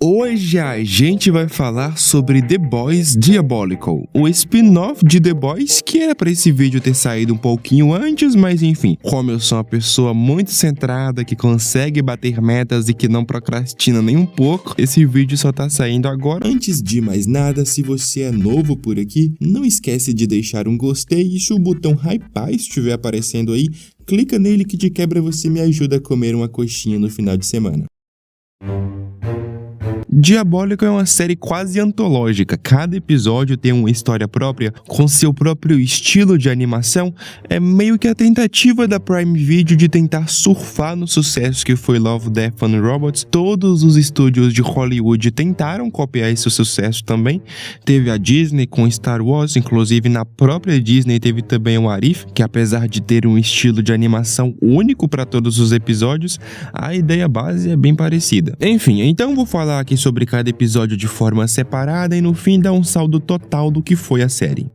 Hoje a gente vai falar sobre The Boys Diabolical, o spin-off de The Boys que era pra esse vídeo ter saído um pouquinho antes, mas enfim, como eu sou uma pessoa muito centrada, que consegue bater metas e que não procrastina nem um pouco, esse vídeo só tá saindo agora. Antes de mais nada, se você é novo por aqui, não esquece de deixar um gostei e se o botão hypar estiver aparecendo aí, clica nele que de quebra você me ajuda a comer uma coxinha no final de semana. Diabolical é uma série quase antológica, cada episódio tem uma história própria, com seu próprio estilo de animação, é meio que a tentativa da Prime Video de tentar surfar no sucesso que foi Love, Death and Robots. Todos os estúdios de Hollywood tentaram copiar esse sucesso também, teve a Disney com Star Wars, inclusive na própria Disney teve também o Arif, que apesar de ter um estilo de animação único para todos os episódios, a ideia base é bem parecida. Enfim, então vou falar aqui sobre cada episódio de forma separada e no fim dar um saldo total do que foi a série.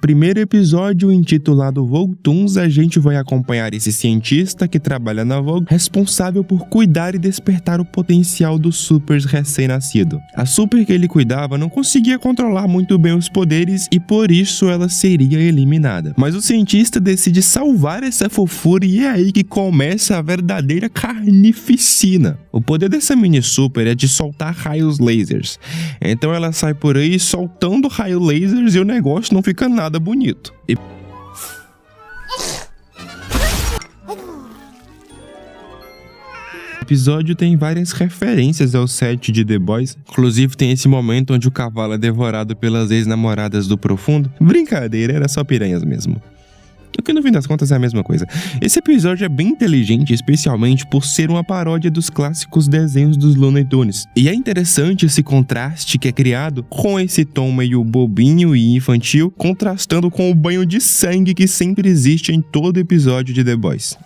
Primeiro episódio, intitulado Voltoons, a gente vai acompanhar esse cientista que trabalha na Vogue, responsável por cuidar e despertar o potencial dos supers recém-nascido. A super que ele cuidava não conseguia controlar muito bem os poderes e por isso ela seria eliminada. Mas o cientista decide salvar essa fofura e é aí que começa a verdadeira carnificina. O poder dessa mini super é de soltar raios lasers. Então ela sai por aí soltando raios lasers e o negócio não fica nada bonito. O episódio tem várias referências ao set de The Boys, inclusive tem esse momento onde o cavalo é devorado pelas ex-namoradas do Profundo. Brincadeira, era só piranhas mesmo. O que no fim das contas é a mesma coisa. Esse episódio é bem inteligente, especialmente por ser uma paródia dos clássicos desenhos dos Looney Tunes. E é interessante esse contraste que é criado com esse tom meio bobinho e infantil, contrastando com o banho de sangue que sempre existe em todo episódio de The Boys.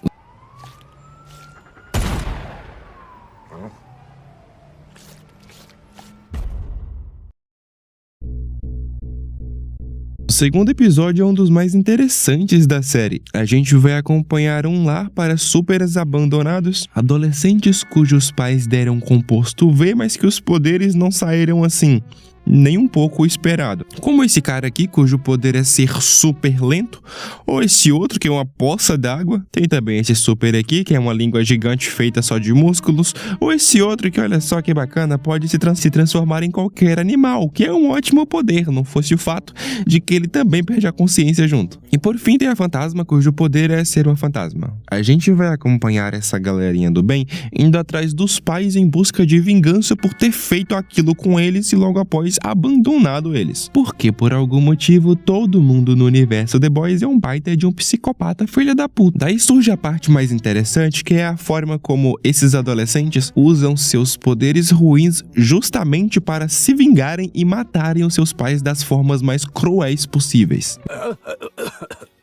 O segundo episódio é um dos mais interessantes da série. A gente vai acompanhar um lar para supers abandonados, adolescentes cujos pais deram composto V, mas que os poderes não saíram assim, nem um pouco o esperado. Como esse cara aqui, cujo poder é ser super lento, ou esse outro que é uma poça d'água, tem também esse super aqui, que é uma língua gigante feita só de músculos, ou esse outro que, olha só que bacana, pode se transformar em qualquer animal, que é um ótimo poder, não fosse o fato de que ele também perde a consciência junto. E por fim tem a fantasma, cujo poder é ser uma fantasma. A gente vai acompanhar essa galerinha do bem indo atrás dos pais em busca de vingança por ter feito aquilo com eles e logo após abandonado eles. Porque por algum motivo todo mundo no universo The Boys é um baita de um psicopata filha da puta. Daí surge a parte mais interessante, que é a forma como esses adolescentes usam seus poderes ruins justamente para se vingarem e matarem os seus pais das formas mais cruéis possíveis.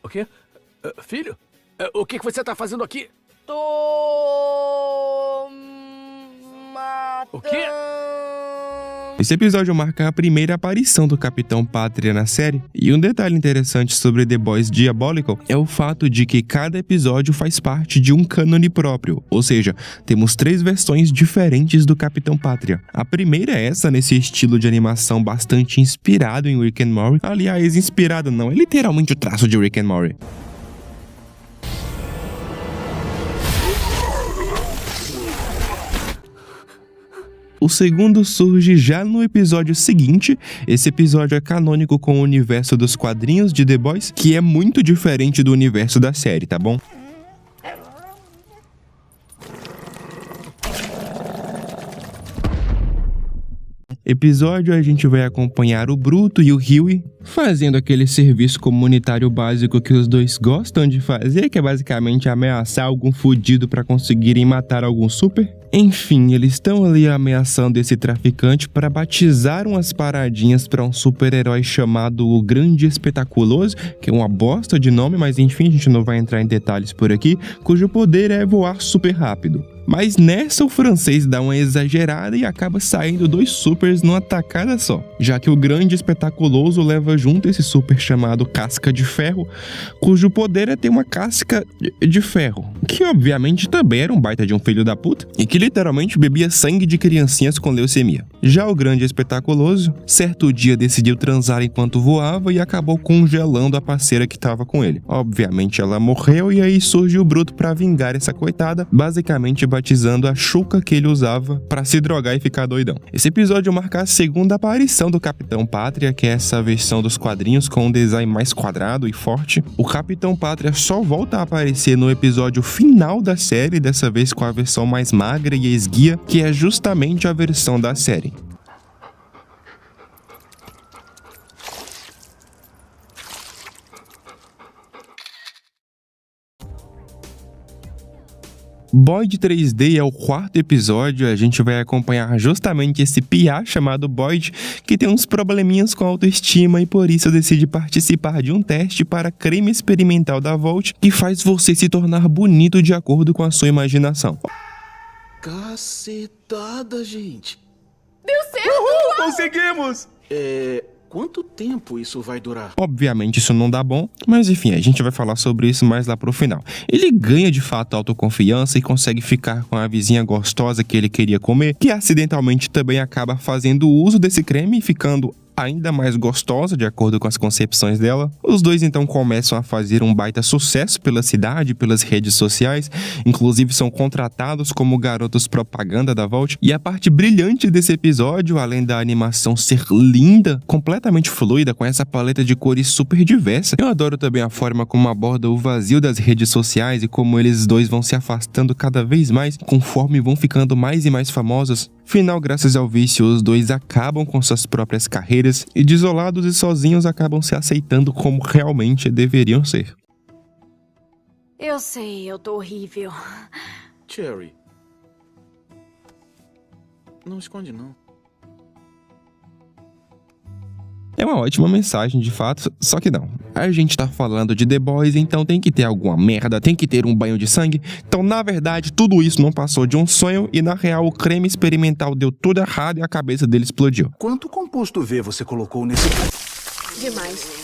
O quê? Filho? O que você tá fazendo aqui? Tô matando. O quê? Esse episódio marca a primeira aparição do Capitão Pátria na série, e um detalhe interessante sobre The Boys Diabolical é o fato de que cada episódio faz parte de um cânone próprio, ou seja, temos 3 versões diferentes do Capitão Pátria. A primeira é essa, nesse estilo de animação bastante inspirado em Rick and Morty, aliás, inspirado não, é literalmente o traço de Rick and Morty. O segundo surge já no episódio seguinte. Esse episódio é canônico com o universo dos quadrinhos de The Boys, que é muito diferente do universo da série, tá bom? Episódio a gente vai acompanhar o Bruto e o Huey fazendo aquele serviço comunitário básico que os dois gostam de fazer, que é basicamente ameaçar algum fudido pra conseguirem matar algum super. Enfim, eles estão ali ameaçando esse traficante para batizar umas paradinhas para um super-herói chamado o Grande Espetaculoso, que é uma bosta de nome, mas enfim, a gente não vai entrar em detalhes por aqui, cujo poder é voar super rápido. Mas nessa o francês dá uma exagerada e acaba saindo 2 supers numa tacada só, já que o grande espetaculoso leva junto esse super chamado Casca de Ferro, cujo poder é ter uma casca de ferro, que obviamente também era um baita de um filho da puta, e que literalmente bebia sangue de criancinhas com leucemia. Já o grande espetaculoso, certo dia decidiu transar enquanto voava e acabou congelando a parceira que tava com ele. Obviamente ela morreu e aí surge o Bruto pra vingar essa coitada, basicamente batizando a chuca que ele usava pra se drogar e ficar doidão. Esse episódio marca a segunda aparição do Capitão Pátria, que é essa versão dos quadrinhos com um design mais quadrado e forte. O Capitão Pátria só volta a aparecer no episódio final da série, dessa vez com a versão mais magra e esguia, que é justamente a versão da série. Boyd 3D é o 4º episódio. A gente vai acompanhar justamente esse piá chamado Boyd, que tem uns probleminhas com a autoestima e por isso decide participar de um teste para creme experimental da Vault, que faz você se tornar bonito de acordo com a sua imaginação. Cacetada, gente. Deu certo! Conseguimos! Quanto tempo isso vai durar? Obviamente isso não dá bom, mas enfim, a gente vai falar sobre isso mais lá pro final. Ele ganha de fato autoconfiança e consegue ficar com a vizinha gostosa que ele queria comer, que acidentalmente também acaba fazendo uso desse creme e ficando ainda mais gostosa, de acordo com as concepções dela. Os dois então começam a fazer um baita sucesso pela cidade, pelas redes sociais, inclusive são contratados como garotos propaganda da Vault. E a parte brilhante desse episódio, além da animação ser linda, completamente fluida, com essa paleta de cores super diversa, eu adoro também a forma como aborda o vazio das redes sociais e como eles dois vão se afastando cada vez mais conforme vão ficando mais e mais famosos. Final, graças ao vício, os dois acabam com suas próprias carreiras e, desolados e sozinhos, acabam se aceitando como realmente deveriam ser. Eu sei, eu tô horrível. Cherry. Não esconde, não. É uma ótima mensagem, de fato, só que não. A gente tá falando de The Boys, então tem que ter alguma merda, tem que ter um banho de sangue. Então, na verdade, tudo isso não passou de um sonho e, na real, o creme experimental deu tudo errado e a cabeça dele explodiu. Quanto composto V você colocou nesse... Demais.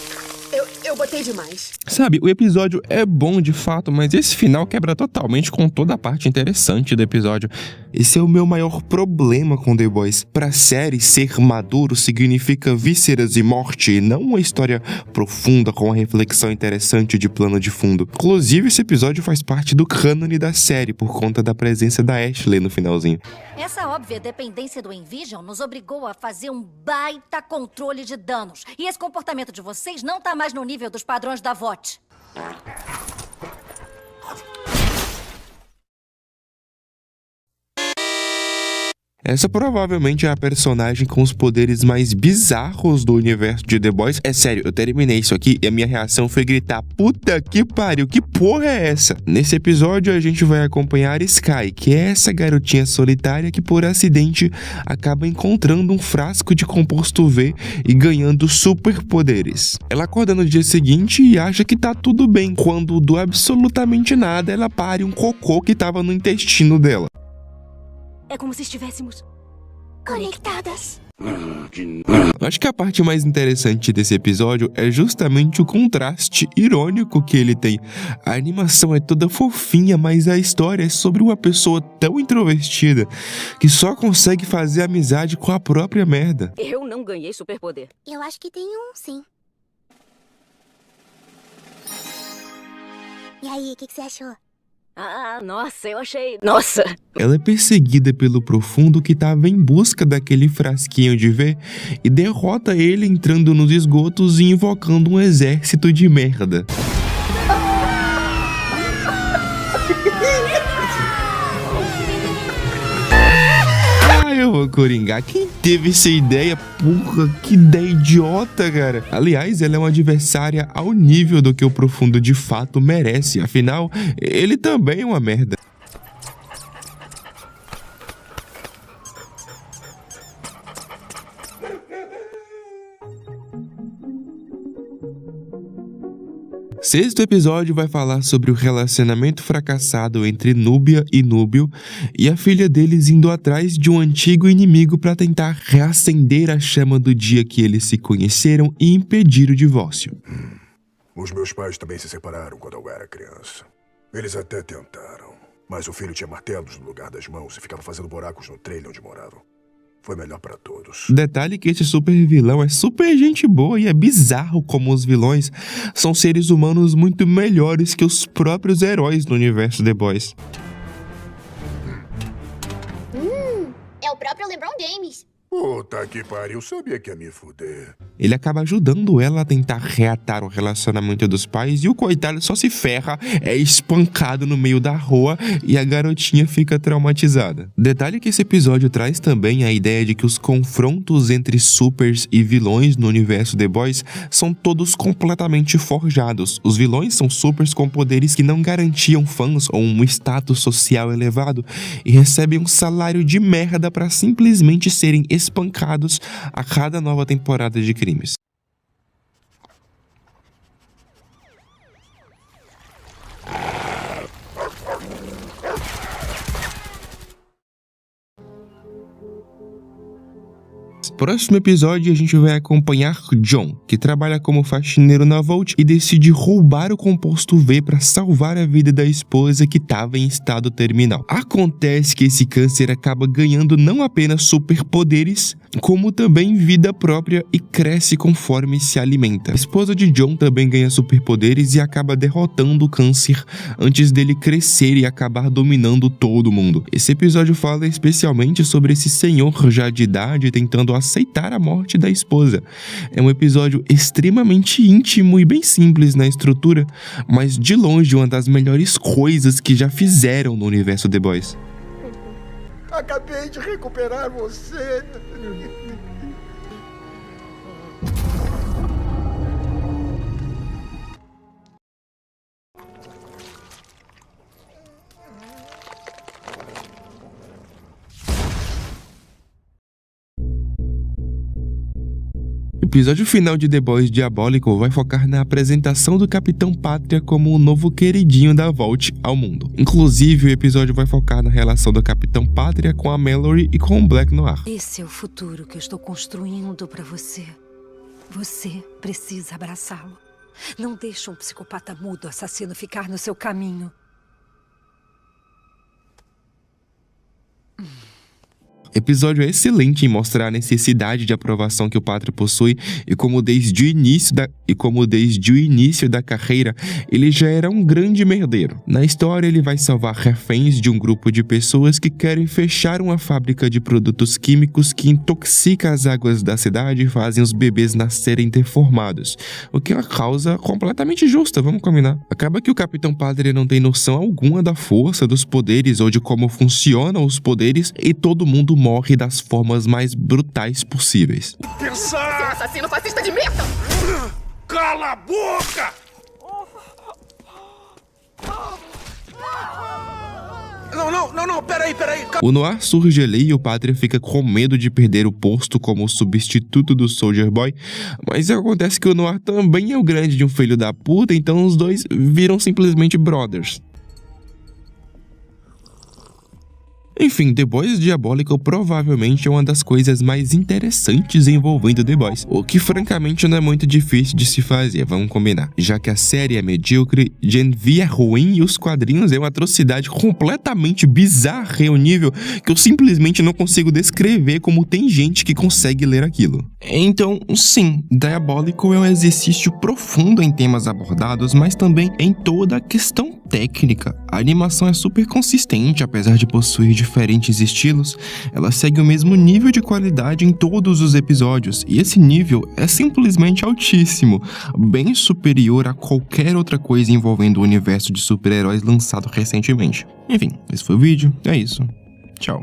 Eu botei demais. Sabe, o episódio é bom de fato, mas esse final quebra totalmente com toda a parte interessante do episódio. Esse é o meu maior problema com The Boys. Pra série, ser maduro significa vísceras e morte, e não uma história profunda com uma reflexão interessante de plano de fundo. Inclusive, esse episódio faz parte do cânone da série, por conta da presença da Ashley no finalzinho. Essa óbvia dependência do Envision nos obrigou a fazer um baita controle de danos. E esse comportamento de vocês não tá mais no nível dos padrões da VOT. Essa provavelmente é a personagem com os poderes mais bizarros do universo de The Boys. É sério, eu terminei isso aqui e a minha reação foi gritar: puta que pariu, que porra é essa? Nesse episódio a gente vai acompanhar Skye, que é essa garotinha solitária que por acidente acaba encontrando um frasco de composto V e ganhando superpoderes. Ela acorda no dia seguinte e acha que tá tudo bem, quando do absolutamente nada ela pare um cocô que tava no intestino dela. É como se estivéssemos conectadas. Acho que a parte mais interessante desse episódio é justamente o contraste irônico que ele tem. A animação é toda fofinha, mas a história é sobre uma pessoa tão introvertida que só consegue fazer amizade com a própria merda. Eu não ganhei superpoder. Eu acho que tem um, sim. E aí, o que você achou? Ah, nossa, eu achei... Nossa! Ela é perseguida pelo Profundo, que estava em busca daquele frasquinho de V, e derrota ele entrando nos esgotos e invocando um exército de merda. Eu vou coringar. Quem teve essa ideia? Porra, que ideia idiota, cara. Aliás, ela é uma adversária ao nível do que o Profundo de fato merece. Afinal, ele também é uma merda. Sexto episódio vai falar sobre o relacionamento fracassado entre Núbia e Núbio e a filha deles indo atrás de um antigo inimigo para tentar reacender a chama do dia que eles se conheceram e impedir o divórcio. Os meus pais também se separaram quando eu era criança. Eles até tentaram, mas o filho tinha martelos no lugar das mãos e ficava fazendo buracos no trailer onde moravam. Foi melhor pra todos. Detalhe que esse super vilão é super gente boa e é bizarro como os vilões são seres humanos muito melhores que os próprios heróis do universo The Boys. É o próprio LeBron James. Puta que pariu, sabia que ia me fuder. Ele acaba ajudando ela a tentar reatar o relacionamento dos pais e o coitado só se ferra, é espancado no meio da rua e a garotinha fica traumatizada. Detalhe que esse episódio traz também a ideia de que os confrontos entre supers e vilões no universo The Boys são todos completamente forjados. Os vilões são supers com poderes que não garantiam fãs ou um status social elevado e recebem um salário de merda para simplesmente serem espancados a cada nova temporada de crimes. Próximo episódio a gente vai acompanhar John, que trabalha como faxineiro na Vault e decide roubar o composto V para salvar a vida da esposa que estava em estado terminal. Acontece que esse câncer acaba ganhando não apenas superpoderes, como também vida própria e cresce conforme se alimenta. A esposa de John também ganha superpoderes e acaba derrotando o câncer antes dele crescer e acabar dominando todo mundo. Esse episódio fala especialmente sobre esse senhor já de idade tentando aceitar a morte da esposa. É um episódio extremamente íntimo e bem simples na estrutura, mas de longe uma das melhores coisas que já fizeram no universo The Boys. Acabei de recuperar você. O episódio final de The Boys Diabolical vai focar na apresentação do Capitão Pátria como o novo queridinho da Vault ao mundo. Inclusive, o episódio vai focar na relação do Capitão Pátria com a Mallory e com o Black Noir. Esse é o futuro que eu estou construindo para você. Você precisa abraçá-lo. Não deixe um psicopata mudo assassino ficar no seu caminho. Episódio excelente em mostrar a necessidade de aprovação que o Pátria possui e como desde o início da carreira ele já era um grande merdeiro. Na história ele vai salvar reféns de um grupo de pessoas que querem fechar uma fábrica de produtos químicos que intoxica as águas da cidade e fazem os bebês nascerem deformados, o que é uma causa completamente justa, vamos combinar. Acaba que o Capitão Pátria não tem noção alguma da força dos poderes ou de como funcionam os poderes e todo mundo morre das formas mais brutais possíveis. Pensar! Seu assassino fascista de merda! Cala a boca! Não, peraí. O Noir surge ali e o Pátria fica com medo de perder o posto como substituto do Soldier Boy, mas acontece que o Noir também é o grande de um filho da puta, então os dois viram simplesmente brothers. Enfim, The Boys Diabolical provavelmente é uma das coisas mais interessantes envolvendo The Boys, o que francamente não é muito difícil de se fazer, vamos combinar. Já que a série é medíocre, Gen V é ruim e os quadrinhos é uma atrocidade completamente bizarra em um nível que eu simplesmente não consigo descrever como tem gente que consegue ler aquilo. Então, sim, Diabolical é um exercício profundo em temas abordados, mas também em toda a questão técnica. A animação é super consistente, apesar de possuir diferentes estilos, ela segue o mesmo nível de qualidade em todos os episódios, e esse nível é simplesmente altíssimo, bem superior a qualquer outra coisa envolvendo o universo de super-heróis lançado recentemente. Enfim, esse foi o vídeo, é isso. Tchau.